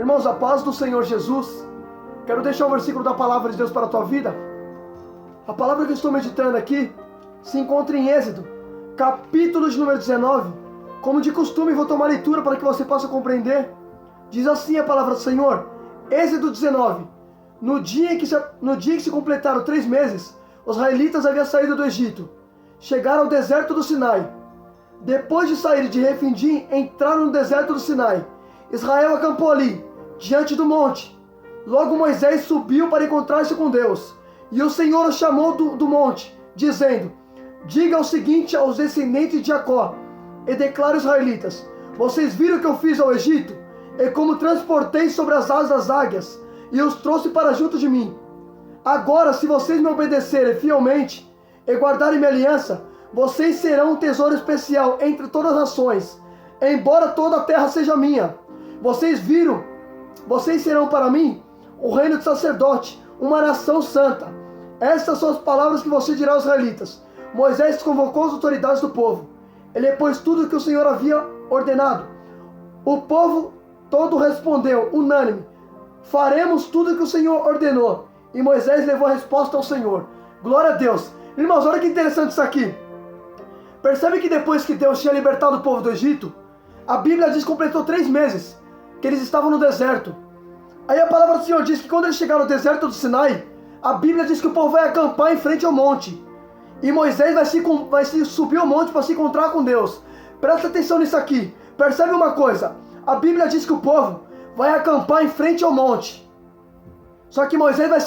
Irmãos, a paz do Senhor Jesus. Quero deixar um versículo da palavra de Deus para a tua vida. A palavra que eu estou meditando aqui se encontra em Êxodo, capítulo de número 19. Como de costume, vou tomar leitura para que você possa compreender. Diz assim a palavra do Senhor, Êxodo 19. No dia em que se completaram 3 meses, os israelitas haviam saído do Egito. Chegaram ao deserto do Sinai. Depois de sair de Refidim, entraram no deserto do Sinai. Israel acampou ali, diante do monte. Logo Moisés subiu para encontrar-se com Deus. E o Senhor o chamou do monte, dizendo: diga o seguinte aos descendentes de Jacó, e declare aos israelitas: vocês viram o que eu fiz ao Egito, e como transportei sobre as asas das águias, e os trouxe para junto de mim. Agora, se vocês me obedecerem fielmente, e guardarem minha aliança, vocês serão um tesouro especial entre todas as nações, embora toda a terra seja minha. Vocês serão para mim o reino de sacerdote, uma nação santa. Estas são as palavras que você dirá aos israelitas. Moisés convocou as autoridades do povo. Ele pôs tudo o que o Senhor havia ordenado. O povo todo respondeu, unânime: faremos tudo o que o Senhor ordenou. E Moisés levou a resposta ao Senhor. Glória a Deus. Irmãos, olha que interessante isso aqui. Percebe que depois que Deus tinha libertado o povo do Egito, a Bíblia diz que completou 3 meses que eles estavam no deserto. Aí a palavra do Senhor diz que quando eles chegaram no deserto do Sinai, a Bíblia diz que o povo vai acampar em frente ao monte. E Moisés vai subir ao monte para se encontrar com Deus. Presta atenção nisso aqui. Percebe uma coisa. A Bíblia diz que o povo vai acampar em frente ao monte. Só que Moisés vai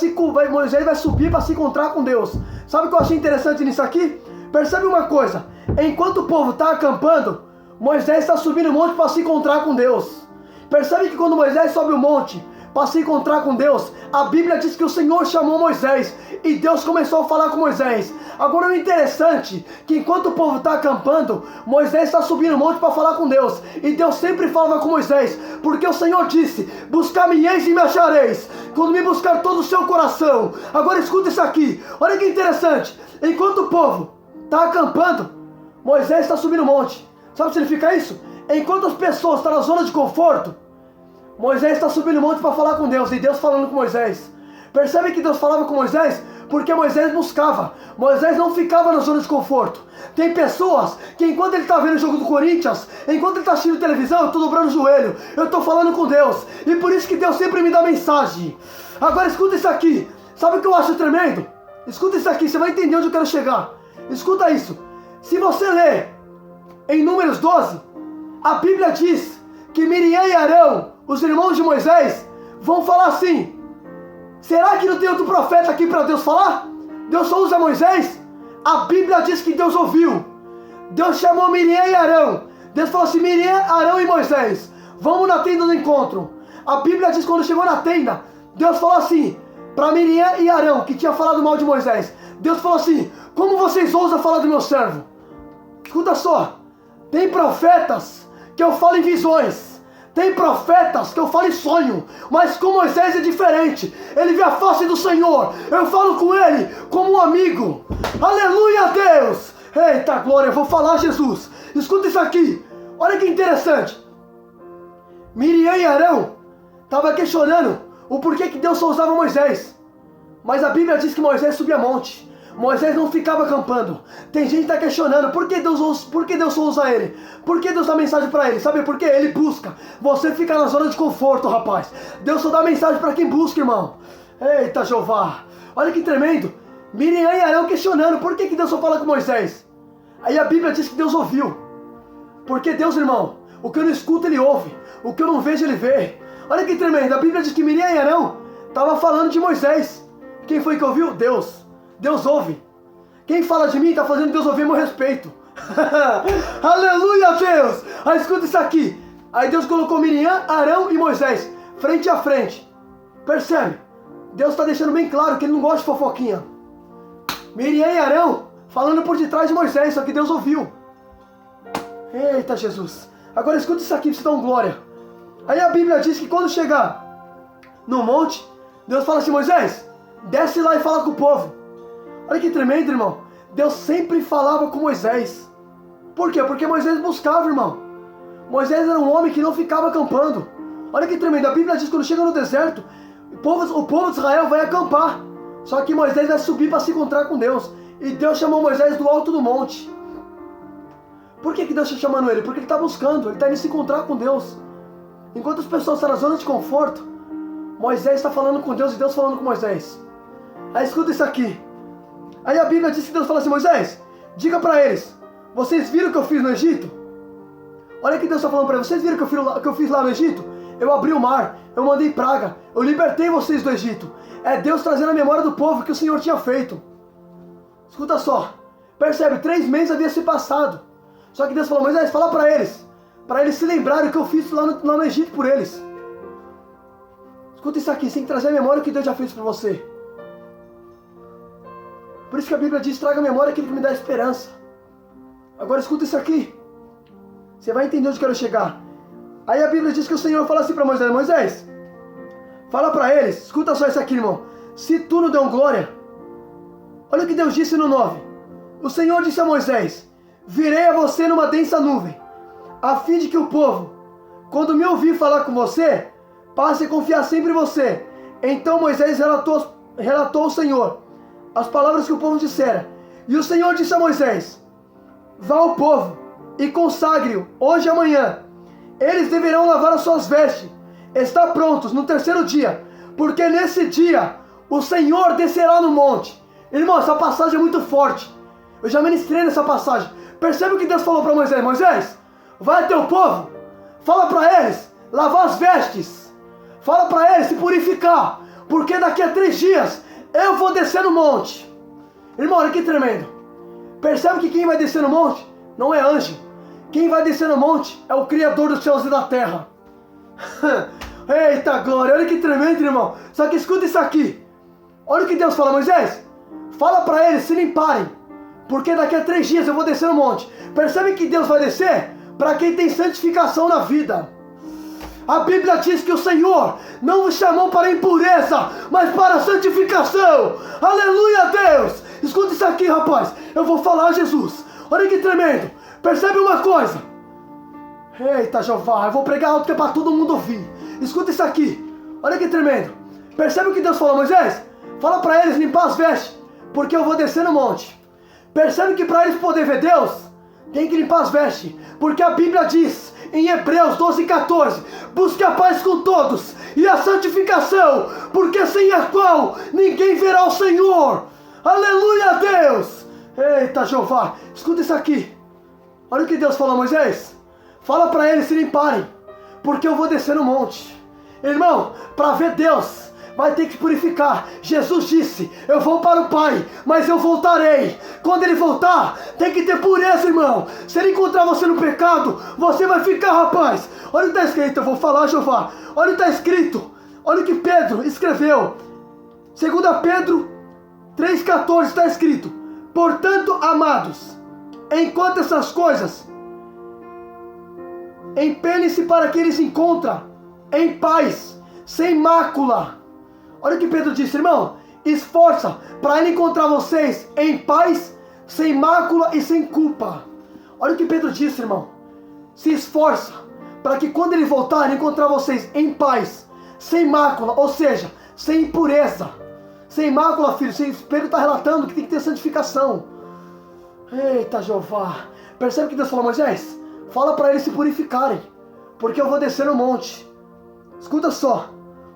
subir para se encontrar com Deus. Sabe o que eu achei interessante nisso aqui? Percebe uma coisa. Enquanto o povo está acampando, Moisés está subindo o monte para se encontrar com Deus. Percebe que quando Moisés sobe o monte para se encontrar com Deus, a Bíblia diz que o Senhor chamou Moisés e Deus começou a falar com Moisés. Agora o interessante é que enquanto o povo está acampando, Moisés está subindo o monte para falar com Deus. E Deus sempre falava com Moisés, porque o Senhor disse: buscar-me-eis e me achareis, quando me buscar todo o seu coração. Agora escuta isso aqui, olha que interessante. Enquanto o povo está acampando, Moisés está subindo o monte. Sabe o que significa isso? Enquanto as pessoas estão na zona de conforto, Moisés está subindo o monte para falar com Deus, e Deus falando com Moisés. Percebe que Deus falava com Moisés? Porque Moisés buscava. Moisés não ficava na zona de conforto. Tem pessoas que enquanto ele está vendo o jogo do Corinthians, enquanto ele está assistindo televisão, eu estou dobrando o joelho, eu estou falando com Deus. E por isso que Deus sempre me dá mensagem. Agora escuta isso aqui. Sabe o que eu acho tremendo? Escuta isso aqui, você vai entender onde eu quero chegar. Escuta isso. Se você ler em Números 12, a Bíblia diz que Miriam e Arão, os irmãos de Moisés, vão falar assim: será que não tem outro profeta aqui para Deus falar? Deus só usa Moisés? A Bíblia diz que Deus ouviu. Deus chamou Miriam e Arão. Deus falou assim: Miriam, Arão e Moisés, vamos na tenda do encontro. A Bíblia diz que quando chegou na tenda, Deus falou assim para Miriam e Arão, que tinha falado mal de Moisés. Deus falou assim: como vocês ousam falar do meu servo? Escuta só. Tem profetas que eu falo em visões. Tem profetas que eu falo em sonho. Mas com Moisés é diferente. Ele vê a face do Senhor. Eu falo com ele como um amigo. Aleluia a Deus. Eita glória, eu vou falar, Jesus. Escuta isso aqui. Olha que interessante. Miriam e Arão estavam questionando o porquê que Deus só usava Moisés. Mas a Bíblia diz que Moisés subia monte. Moisés não ficava acampando. Tem gente que está questionando por que Deus só usa ele? Por que Deus dá mensagem para ele? Sabe por quê? Ele busca. Você fica na zona de conforto, rapaz. Deus só dá mensagem para quem busca, irmão. Eita, Jeová. Olha que tremendo. Miriam e Arão questionando por que Deus só fala com Moisés. Aí a Bíblia diz que Deus ouviu. Porque Deus, irmão, o que eu não escuto ele ouve. O que eu não vejo ele vê. Olha que tremendo. A Bíblia diz que Miriam e Arão estavam falando de Moisés. Quem foi que ouviu? Deus. Deus ouve. Quem fala de mim está fazendo Deus ouvir meu respeito. Aleluia, Deus. Aí escuta isso aqui. Aí Deus colocou Miriam, Arão e Moisés frente a frente. Percebe? Deus está deixando bem claro que ele não gosta de fofoquinha. Miriam e Arão falando por detrás de Moisés, só que Deus ouviu. Eita, Jesus. Agora escuta isso aqui, pra você dar glória. Aí a Bíblia diz que quando chegar no monte, Deus fala assim: Moisés, desce lá e fala com o povo. Olha que tremendo, irmão. Deus sempre falava com Moisés. Por quê? Porque Moisés buscava, irmão. Moisés era um homem que não ficava acampando. Olha que tremendo, a Bíblia diz que quando chega no deserto, o povo de Israel vai acampar. Só que Moisés vai subir para se encontrar com Deus. E Deus chamou Moisés do alto do monte. Por que Deus está chamando ele? Porque ele está buscando, ele está indo se encontrar com Deus. Enquanto as pessoas estão na zona de conforto, Moisés está falando com Deus e Deus falando com Moisés. Aí escuta isso aqui. Aí a Bíblia diz que Deus fala assim: Moisés, diga para eles, vocês viram o que eu fiz no Egito? Olha que Deus está falando para eles, vocês viram o que eu fiz lá no Egito? Eu abri o mar, eu mandei praga, eu libertei vocês do Egito. É Deus trazendo a memória do povo que o Senhor tinha feito. Escuta só, percebe, 3 meses havia se passado. Só que Deus falou: Moisés, fala para eles se lembrarem o que eu fiz lá no Egito por eles. Escuta isso aqui, você tem que trazer a memória o que Deus já fez por você. Por isso que a Bíblia diz: traga a memória aquilo que me dá esperança. Agora escuta isso aqui, você vai entender onde eu quero chegar. Aí a Bíblia diz que o Senhor fala assim para Moisés: Moisés, fala para eles, escuta só isso aqui, irmão. Se tu não deu glória, olha o que Deus disse no 9. O Senhor disse a Moisés: virei a você numa densa nuvem, a fim de que o povo, quando me ouvir falar com você, passe a confiar sempre em você. Então Moisés relatou ao Senhor as palavras que o povo dissera. E o Senhor disse a Moisés: vá ao povo e consagre-o hoje e amanhã. Eles deverão lavar as suas vestes, estar prontos no 3º dia, porque nesse dia o Senhor descerá no monte. Irmão, essa passagem é muito forte. Eu já ministrei nessa passagem. Percebe o que Deus falou para Moisés: Moisés, vai até o povo, fala para eles lavar as vestes, fala para eles se purificar, porque daqui a 3 dias eu vou descer no monte. Irmão, olha que tremendo. Percebe que quem vai descer no monte não é anjo. Quem vai descer no monte é o Criador dos céus e da terra. Eita glória, olha que tremendo, irmão. Só que escuta isso aqui. Olha o que Deus fala: Moisés, fala para eles se limparem, porque daqui a 3 dias eu vou descer no monte. Percebe que Deus vai descer para quem tem santificação na vida. A Bíblia diz que o Senhor não nos chamou para impureza, mas para santificação. Aleluia, Deus. Escuta isso aqui, rapaz. Eu vou falar, Jesus. Olha que tremendo. Percebe uma coisa. Eita, Jeová, eu vou pregar alto que é para todo mundo ouvir. Escuta isso aqui. Olha que tremendo. Percebe o que Deus falou: Moisés, fala para eles limpar as vestes, porque eu vou descer no monte. Percebe que para eles poderem ver Deus, tem que limpar as vestes, porque a Bíblia diz em Hebreus 12:14, busque a paz com todos e a santificação, porque sem a qual ninguém verá o Senhor. Aleluia, Deus. Eita, Jeová, escuta isso aqui. Olha o que Deus falou: Moisés, fala para eles se limparem, porque eu vou descer no monte. Irmão, para ver Deus, vai ter que purificar. Jesus disse: eu vou para o Pai, mas eu voltarei. Quando Ele voltar, tem que ter pureza, irmão. Se Ele encontrar você no pecado, você vai ficar, rapaz. Olha o que está escrito, eu vou falar, Jeová. Olha o que está escrito, olha o que Pedro escreveu. 2 Pedro 3,14 está escrito: portanto, amados, enquanto essas coisas, empenhem-se para que eles encontrem em paz, sem mácula. Olha o que Pedro disse, irmão. Esforça para ele encontrar vocês em paz, sem mácula e sem culpa. Olha o que Pedro disse, irmão. Se esforça para que quando ele voltar, ele encontrar vocês em paz, sem mácula, ou seja, sem impureza. Sem mácula, filho. Pedro está relatando que tem que ter santificação. Eita, Jeová. Percebe que Deus falou: Moisés, fala para eles se purificarem, porque eu vou descer no monte. Escuta só.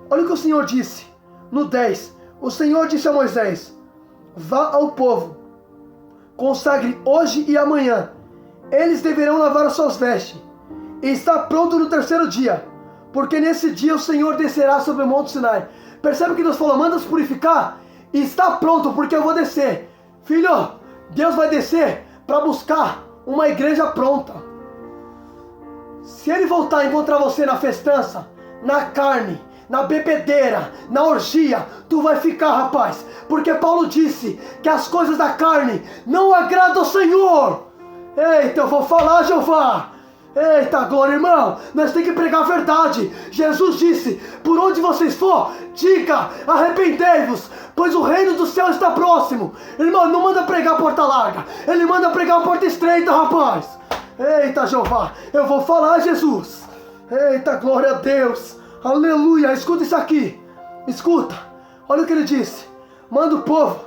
Olha o que o Senhor disse. No 10, o Senhor disse a Moisés: vá ao povo, consagre hoje e amanhã. Eles deverão lavar as suas vestes e estar pronto no 3º dia, porque nesse dia o Senhor descerá sobre o monte Sinai. Percebe que Deus falou: manda se purificar e está pronto, porque eu vou descer. Filho, Deus vai descer para buscar uma igreja pronta. Se Ele voltar a encontrar você na festança, na carne, na bebedeira, na orgia, tu vai ficar, rapaz. Porque Paulo disse que as coisas da carne não agradam ao Senhor. Eita, eu vou falar, Jeová. Eita, glória, irmão. Nós temos que pregar a verdade. Jesus disse: por onde vocês for, diga, arrependei-vos, pois o reino do céu está próximo. Irmão, não manda pregar a porta larga, Ele manda pregar a porta estreita, rapaz. Eita, Jeová, eu vou falar, Jesus. Eita, glória a Deus. Aleluia. Escuta isso aqui. Escuta. Olha o que ele disse. Manda o povo.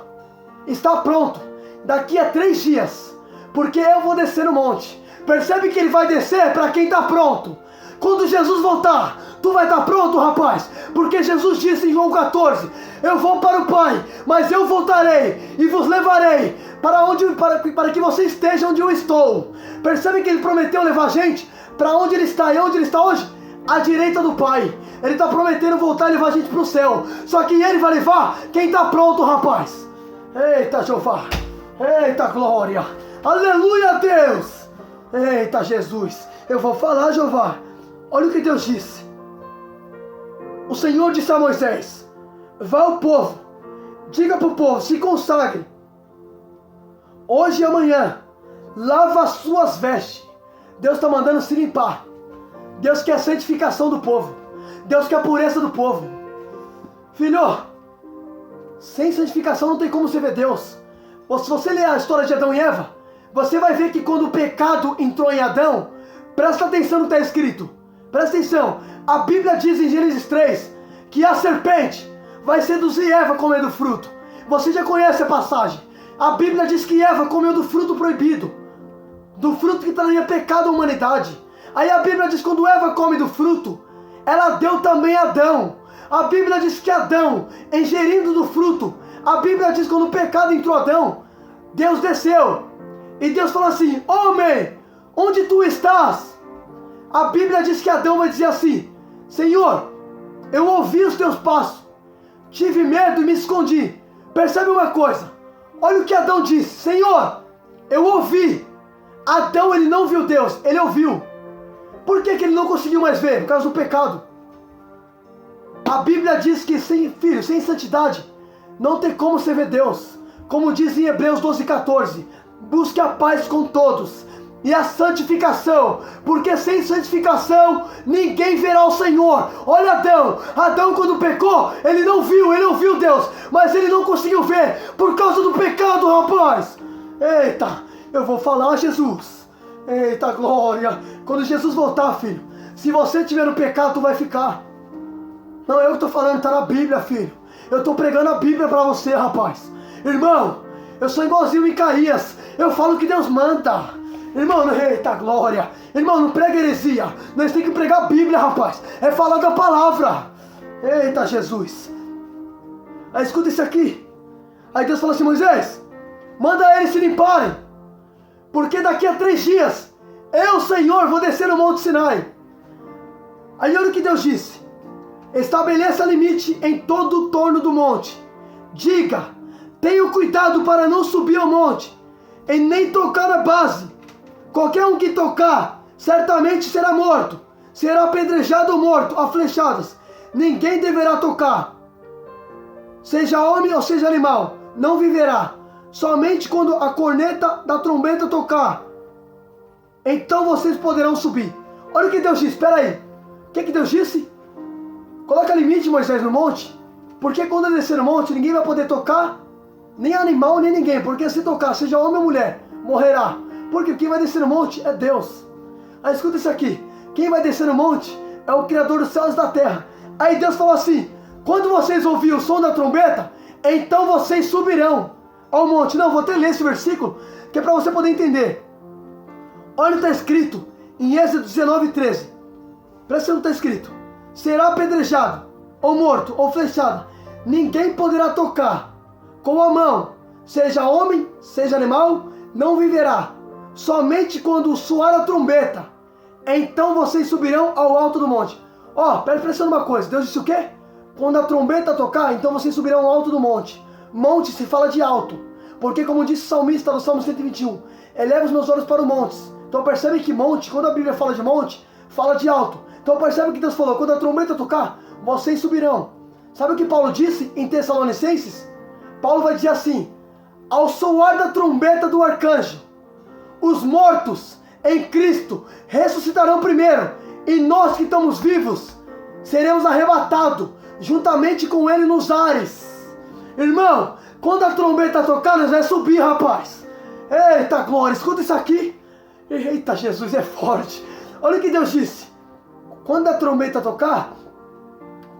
Está pronto. Daqui a 3 dias. Porque eu vou descer no monte. Percebe que ele vai descer para quem está pronto. Quando Jesus voltar, tu vai estar pronto, rapaz. Porque Jesus disse em João 14. Eu vou para o Pai, mas eu voltarei e vos levarei para que você esteja onde eu estou. Percebe que ele prometeu levar a gente para onde ele está. E onde ele está hoje? À direita do Pai. Ele está prometendo voltar e levar a gente para o céu. Só que ele vai levar quem está pronto, rapaz. Eita, Jeová. Eita, glória. Aleluia, Deus. Eita, Jesus. Eu vou falar, Jeová. Olha o que Deus disse. O Senhor disse a Moisés: vá ao povo, diga para o povo, se consagre. Hoje e amanhã, lava as suas vestes. Deus está mandando se limpar. Deus quer a santificação do povo. Deus quer a pureza do povo. Filho, sem santificação não tem como você ver Deus. Se você ler a história de Adão e Eva, você vai ver que quando o pecado entrou em Adão, presta atenção no que está escrito. Presta atenção. A Bíblia diz em Gênesis 3 que a serpente vai seduzir Eva comendo o fruto. Você já conhece a passagem. A Bíblia diz que Eva comeu do fruto proibido, do fruto que traria pecado à humanidade. Aí a Bíblia diz que quando Eva come do fruto, ela deu também a Adão. A Bíblia diz que Adão, ingerindo do fruto, a Bíblia diz que quando o pecado entrou Adão, Deus desceu. E Deus falou assim: homem, onde tu estás? A Bíblia diz que Adão vai dizer assim: Senhor, eu ouvi os teus passos, tive medo e me escondi. Percebe uma coisa? Olha o que Adão disse: Senhor, eu ouvi. Adão, ele não viu Deus, ele ouviu. Por que ele não conseguiu mais ver? Por causa do pecado. A Bíblia diz que sem santidade, não tem como você ver Deus. Como diz em Hebreus 12:14, busque a paz com todos e a santificação, porque sem santificação ninguém verá o Senhor. Olha Adão quando pecou, ele ouviu Deus, mas ele não conseguiu ver por causa do pecado, rapaz. Eita, eu vou falar, Jesus. Eita, glória. Quando Jesus voltar, filho, se você tiver no pecado, tu vai ficar. Não é eu que estou falando, está na Bíblia, filho. Eu estou pregando a Bíblia para você, rapaz. Irmão, eu sou igualzinho Micaías. Eu falo o que Deus manda. Irmão, eita glória. Irmão, não prega heresia. Nós temos que pregar a Bíblia, rapaz. É falar da palavra. Eita, Jesus. Aí escuta isso aqui. Aí Deus fala assim: Moisés, manda eles se limparem, porque daqui a 3 dias eu, Senhor, vou descer no Monte Sinai. Aí olha o que Deus disse: estabeleça limite em todo o torno do monte. Diga: tenha cuidado para não subir ao monte e nem tocar na base. Qualquer um que tocar, certamente será morto. Será apedrejado ou morto a flechadas. Ninguém deverá tocar, seja homem ou seja animal, não viverá. Somente quando a corneta da trombeta tocar, então vocês poderão subir. Olha o que Deus disse, espera aí. O que Deus disse? Coloca limite, Moisés, no monte. Porque quando ele descer no monte, ninguém vai poder tocar, nem animal, nem ninguém. Porque se tocar, seja homem ou mulher, morrerá. Porque quem vai descer no monte é Deus. Aí escuta isso aqui. Quem vai descer no monte é o Criador dos céus e da terra. Aí Deus falou assim: quando vocês ouvirem o som da trombeta, então vocês subirão ao monte. Não, vou até ler esse versículo, que é para você poder entender. Olha o que está escrito em Êxodo 19:13. Presta atenção no que está escrito: será apedrejado, ou morto, ou flechado. Ninguém poderá tocar com a mão, seja homem, seja animal, não viverá. Somente quando soar a trombeta, então vocês subirão ao alto do monte. Presta atenção numa coisa. Deus disse o quê? Quando a trombeta tocar, então vocês subirão ao alto do monte. Monte se fala de alto, porque como disse o salmista no Salmo 121, eleva os meus olhos para os montes. Então percebe que monte, quando a Bíblia fala de monte, fala de alto. Então percebe que Deus falou: quando a trombeta tocar, vocês subirão. Sabe o que Paulo disse em Tessalonicenses? Paulo vai dizer assim: ao soar da trombeta do arcanjo, os mortos em Cristo ressuscitarão primeiro, e nós que estamos vivos seremos arrebatados juntamente com ele nos ares. Irmão, quando a trombeta tocar, nós vamos subir, rapaz. Eita glória, escuta isso aqui. Eita, Jesus é forte. Olha o que Deus disse: quando a trombeta tocar,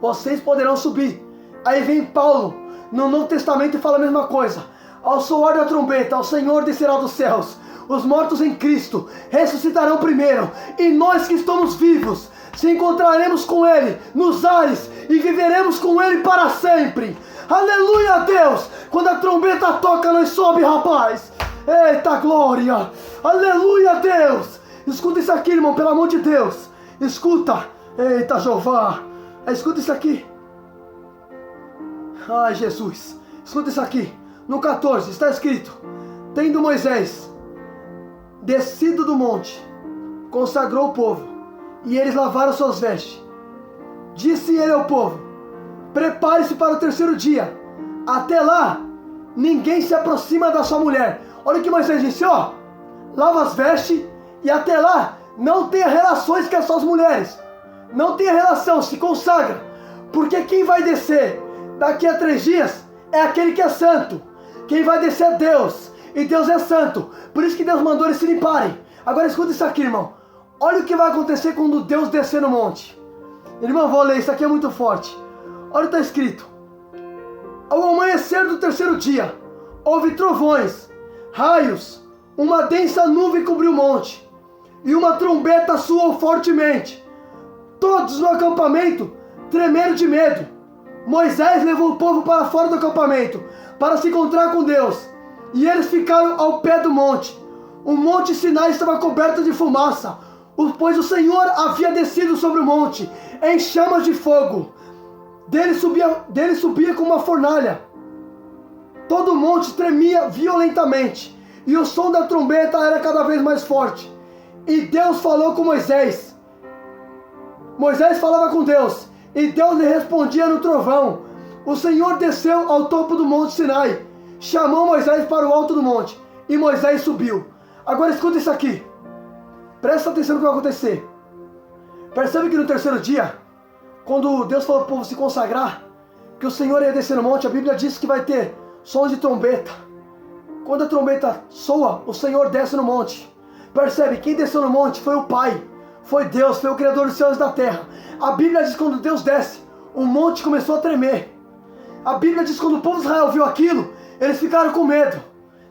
vocês poderão subir. Aí vem Paulo, no Novo Testamento, e fala a mesma coisa. Ao soar da trombeta, o Senhor descerá dos céus. Os mortos em Cristo ressuscitarão primeiro. E nós que estamos vivos, se encontraremos com Ele nos ares e viveremos com Ele para sempre. Aleluia a Deus! Quando a trombeta toca, nós sobe, rapaz. Eita glória! Aleluia a Deus! Escuta isso aqui, irmão, pelo amor de Deus. Escuta. Eita Jeová. Escuta isso aqui. Ai, Jesus. Escuta isso aqui. No 14 está escrito: tendo Moisés descido do monte, consagrou o povo, e eles lavaram suas vestes. Disse ele ao povo: prepare-se para o terceiro dia. Até lá, ninguém se aproxima da sua mulher. Olha o que Moisés disse, ó. Lava as vestes e até lá não tenha relações com as suas mulheres. Não tenha relação, se consagra. Porque quem vai descer daqui a 3 dias é aquele que é santo. Quem vai descer é Deus. E Deus é santo. Por isso que Deus mandou eles se limparem. Agora escuta isso aqui, irmão. Olha o que vai acontecer quando Deus descer no monte. Irmão, vou ler, isso aqui é muito forte. Olha o que está escrito. Ao amanhecer do terceiro dia, houve trovões, raios, uma densa nuvem cobriu o monte, e uma trombeta soou fortemente. Todos no acampamento tremeram de medo. Moisés levou o povo para fora do acampamento, para se encontrar com Deus, e eles ficaram ao pé do monte. O monte Sinai estava coberto de fumaça, pois o Senhor havia descido sobre o monte, em chamas de fogo. Dele subia como uma fornalha. Todo o monte tremia violentamente, e o som da trombeta era cada vez mais forte. E Deus falou com Moisés. Moisés falava com Deus, e Deus lhe respondia no trovão. O Senhor desceu ao topo do monte Sinai, chamou Moisés para o alto do monte, e Moisés subiu. Agora escuta isso aqui. Presta atenção no que vai acontecer. Percebe que no terceiro dia, quando Deus falou para o povo se consagrar, que o Senhor ia descer no monte, a Bíblia diz que vai ter som de trombeta. Quando a trombeta soa, o Senhor desce no monte. Percebe, quem desceu no monte foi o Pai, foi Deus, foi o Criador dos céus e da terra. A Bíblia diz que quando Deus desce, o monte começou a tremer. A Bíblia diz que quando o povo de Israel viu aquilo, eles ficaram com medo.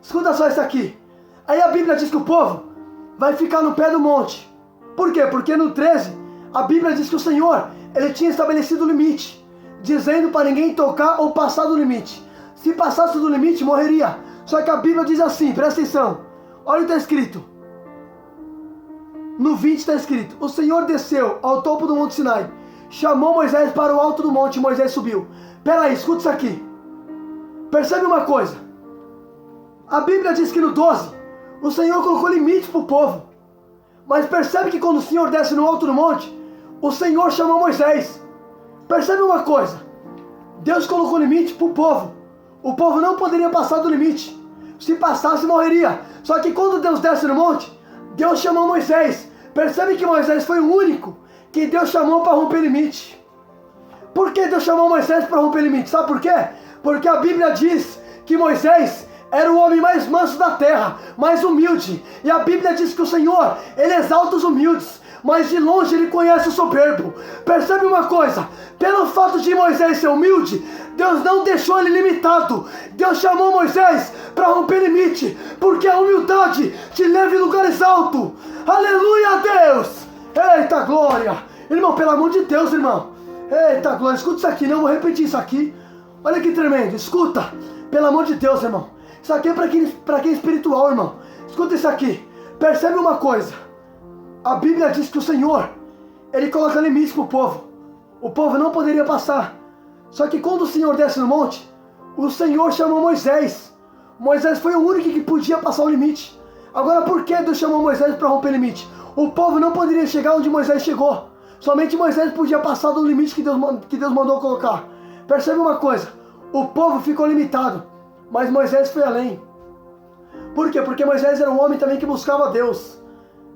Escuta só isso aqui. Aí a Bíblia diz que o povo vai ficar no pé do monte. Por quê? Porque no 13, a Bíblia diz que o Senhor, Ele tinha estabelecido o limite, dizendo para ninguém tocar ou passar do limite. Se passasse do limite, morreria. Só que a Bíblia diz assim, presta atenção. Olha o que está escrito. No 20 está escrito: o Senhor desceu ao topo do monte Sinai, chamou Moisés para o alto do monte, e Moisés subiu. Peraí, escuta isso aqui. Percebe uma coisa. A Bíblia diz que no 12, o Senhor colocou limite para o povo. Mas percebe que quando o Senhor desce no alto do monte, o Senhor chamou Moisés. Percebe uma coisa. Deus colocou limite para o povo. O povo não poderia passar do limite. Se passasse, morreria. Só que quando Deus desce no monte, Deus chamou Moisés. Percebe que Moisés foi o único que Deus chamou para romper limite. Por que Deus chamou Moisés para romper limite? Sabe por quê? Porque a Bíblia diz que Moisés era o homem mais manso da terra, mais humilde. E a Bíblia diz que o Senhor, Ele exalta os humildes, mas de longe Ele conhece o soberbo. Percebe uma coisa? Pelo fato de Moisés ser humilde, Deus não deixou ele limitado. Deus chamou Moisés para romper limite, porque a humildade te leva em lugares altos. Aleluia a Deus! Eita glória! Irmão, pelo amor de Deus, irmão. Eita glória, escuta isso aqui, não vou repetir isso aqui. Olha que tremendo, escuta. Pelo amor de Deus, irmão. Isso aqui é para quem é espiritual, irmão. Escuta isso aqui. Percebe uma coisa. A Bíblia diz que o Senhor, Ele coloca limites para o povo. O povo não poderia passar. Só que quando o Senhor desce no monte, o Senhor chamou Moisés. Moisés foi o único que podia passar o limite. Agora, por que Deus chamou Moisés para romper o limite? O povo não poderia chegar onde Moisés chegou. Somente Moisés podia passar do limite que Deus mandou colocar. Percebe uma coisa. O povo ficou limitado, mas Moisés foi além. Por quê? Porque Moisés era um homem também que buscava Deus.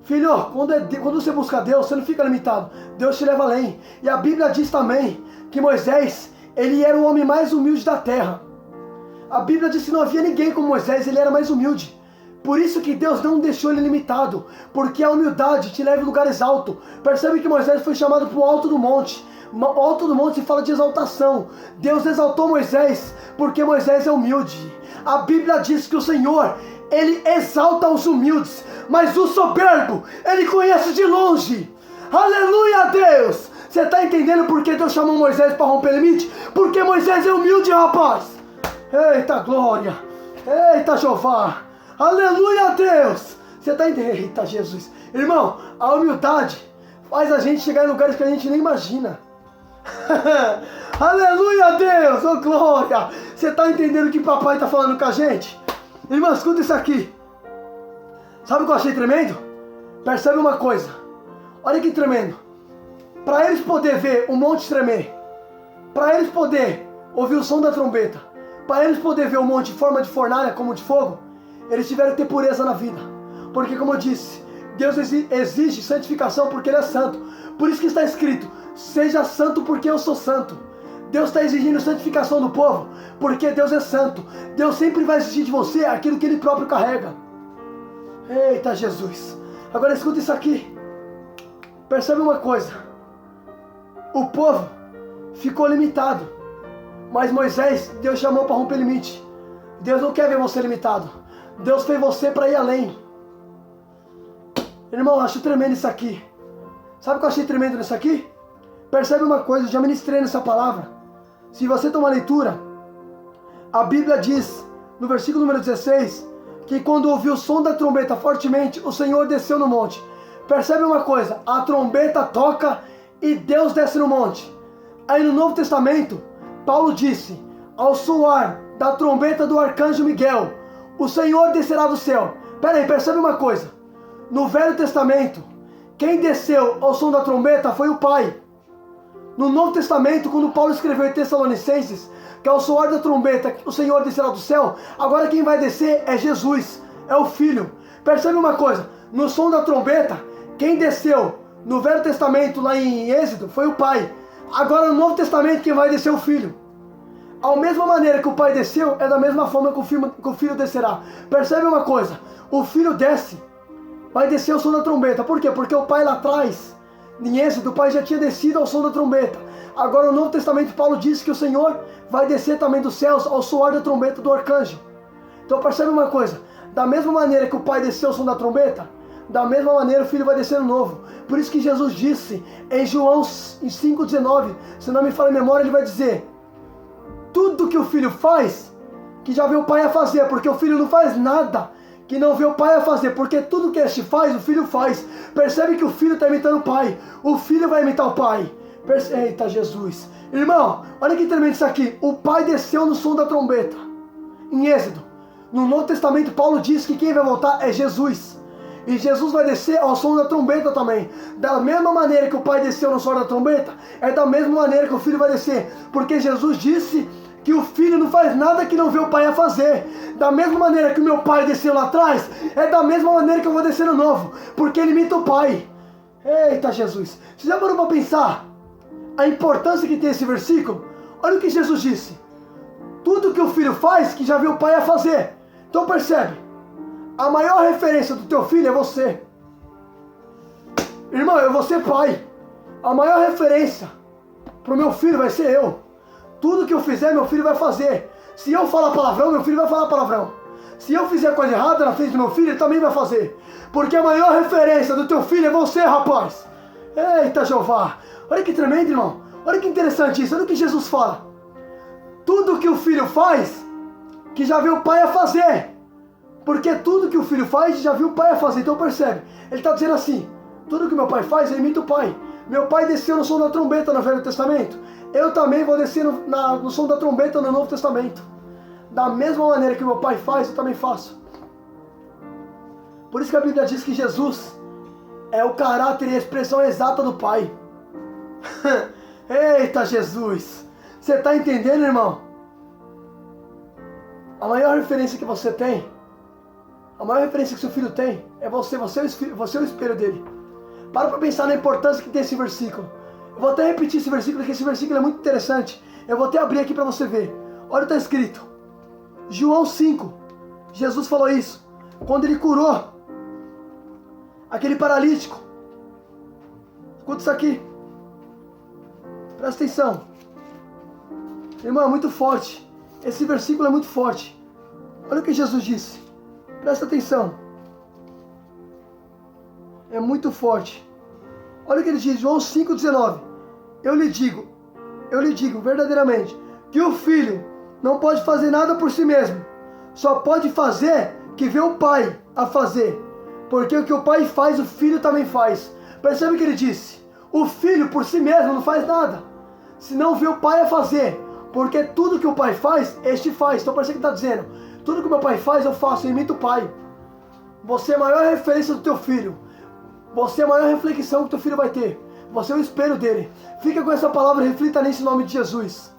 Filho, quando você busca Deus, você não fica limitado. Deus te leva além. E a Bíblia diz também que Moisés, ele era o homem mais humilde da terra. A Bíblia diz que não havia ninguém como Moisés, ele era mais humilde. Por isso que Deus não deixou ele limitado, porque a humildade te leva em lugares altos. Percebe que Moisés foi chamado para o alto do monte, Alto do monte se fala de exaltação. Deus exaltou Moisés porque Moisés é humilde. A Bíblia diz que o Senhor, Ele exalta os humildes, mas o soberbo, Ele conhece de longe. Aleluia a Deus! Você está entendendo por que Deus chamou Moisés para romper limite? Porque Moisés é humilde, rapaz. Eita glória! Eita Jeová! Aleluia a Deus! Você está entendendo? Eita Jesus! Irmão, a humildade faz a gente chegar em lugares que a gente nem imagina. Aleluia a Deus! Oh glória! Você está entendendo o que papai está falando com a gente? Irmão, escuta isso aqui. Sabe o que eu achei tremendo? Percebe uma coisa. Olha que tremendo. Para eles poderem ver o monte tremer, para eles poderem ouvir o som da trombeta, para eles poderem ver o monte em forma de fornalha como de fogo, eles tiveram que ter pureza na vida. Porque como eu disse, Deus exige santificação porque Ele é santo. Por isso que está escrito, seja santo porque eu sou santo. Deus está exigindo santificação do povo porque Deus é santo. Deus sempre vai exigir de você aquilo que Ele próprio carrega. Eita Jesus! Agora escuta isso aqui. Percebe uma coisa. O povo ficou limitado, mas Moisés, Deus chamou para romper limite. Deus não quer ver você limitado. Deus fez você para ir além. Irmão, eu acho tremendo isso aqui. Sabe o que eu achei tremendo nisso aqui? Percebe uma coisa, eu já ministrei nessa palavra. Se você tomar leitura, a Bíblia diz, no versículo número 16, que quando ouviu o som da trombeta fortemente, o Senhor desceu no monte. Percebe uma coisa, a trombeta toca e Deus desce no monte. Aí no Novo Testamento, Paulo disse, ao soar da trombeta do arcanjo Miguel, o Senhor descerá do céu. Peraí, percebe uma coisa. No Velho Testamento, quem desceu ao som da trombeta foi o Pai. No Novo Testamento, quando Paulo escreveu em Tessalonicenses, que ao soar da trombeta o Senhor descerá do céu, agora quem vai descer é Jesus, é o Filho. Percebe uma coisa, no som da trombeta, quem desceu no Velho Testamento, lá em Êxodo, foi o Pai. Agora no Novo Testamento, quem vai descer é o Filho. A mesma maneira que o Pai desceu, é da mesma forma que o Filho descerá. Percebe uma coisa, o Filho desce, vai descer o som da trombeta. Por quê? Porque o Pai lá atrás, em Êxodo, o Pai já tinha descido ao som da trombeta. Agora no Novo Testamento, Paulo diz que o Senhor vai descer também dos céus ao soar da trombeta do arcanjo. Então percebe uma coisa, da mesma maneira que o Pai desceu ao som da trombeta, da mesma maneira o Filho vai descer no novo. Por isso que Jesus disse em João 5,19, se não me falha a memória, ele vai dizer, tudo que o Filho faz, que já vê o Pai a fazer, porque o Filho não faz nada que não vê o Pai a fazer, porque tudo que este faz, o Filho faz. Percebe que o Filho está imitando o Pai, o Filho vai imitar o Pai. Eita Jesus! Irmão, olha que tremendo isso aqui, o Pai desceu no som da trombeta, em Êxodo. No Novo Testamento, Paulo diz que quem vai voltar é Jesus. E Jesus vai descer ao som da trombeta também. Da mesma maneira que o Pai desceu no som da trombeta, é da mesma maneira que o Filho vai descer. Porque Jesus disse que o Filho não faz nada que não vê o Pai a fazer. Da mesma maneira que o meu Pai desceu lá atrás, é da mesma maneira que eu vou descer no novo. Porque ele imita o Pai. Eita Jesus! Você já parou para pensar a importância que tem esse versículo? Olha o que Jesus disse. Tudo que o Filho faz, que já vê o Pai a fazer. Então percebe. A maior referência do teu filho é você. Irmão, eu vou ser pai. A maior referência para o meu filho vai ser eu. Tudo que eu fizer, meu filho vai fazer. Se eu falar palavrão, meu filho vai falar palavrão. Se eu fizer coisa errada na frente do meu filho, ele também vai fazer. Porque a maior referência do teu filho é você, rapaz. Eita Jeová. Olha que tremendo, irmão. Olha que interessante isso. Olha o que Jesus fala. Tudo que o filho faz, que já viu o pai a fazer. Porque tudo que o filho faz, já viu o pai a fazer. Então percebe, ele está dizendo assim, tudo que meu pai faz, eu imito o pai. Meu pai desceu no som da trombeta no Velho Testamento. Eu também vou descer no som da trombeta no Novo Testamento. Da mesma maneira que meu pai faz, eu também faço. Por isso que a Bíblia diz que Jesus é o caráter e a expressão exata do Pai. Eita Jesus! Você está entendendo, irmão? A maior referência que você tem, a maior referência que seu filho tem, é você. Você é o espelho dele. Para pensar na importância que tem esse versículo. Eu vou até repetir esse versículo, porque esse versículo é muito interessante. Eu vou até abrir aqui para você ver. Olha o que está escrito. João 5. Jesus falou isso. Quando ele curou aquele paralítico. Escuta isso aqui. Presta atenção. Irmão, é muito forte. Esse versículo é muito forte. Olha o que Jesus disse. Presta atenção. É muito forte. Olha o que ele diz, João 5,19. Eu lhe digo verdadeiramente, que o filho não pode fazer nada por si mesmo. Só pode fazer que vê o pai a fazer. Porque o que o pai faz, o filho também faz. Percebe o que ele disse? O filho por si mesmo não faz nada. Se não vê o pai a fazer. Porque tudo que o pai faz, este faz. Então parece que ele está dizendo, tudo que o meu pai faz, eu faço, eu imito o pai. Você é a maior referência do teu filho. Você é a maior reflexão que teu filho vai ter. Você é o espelho dele. Fica com essa palavra, reflita nisso em nome de Jesus.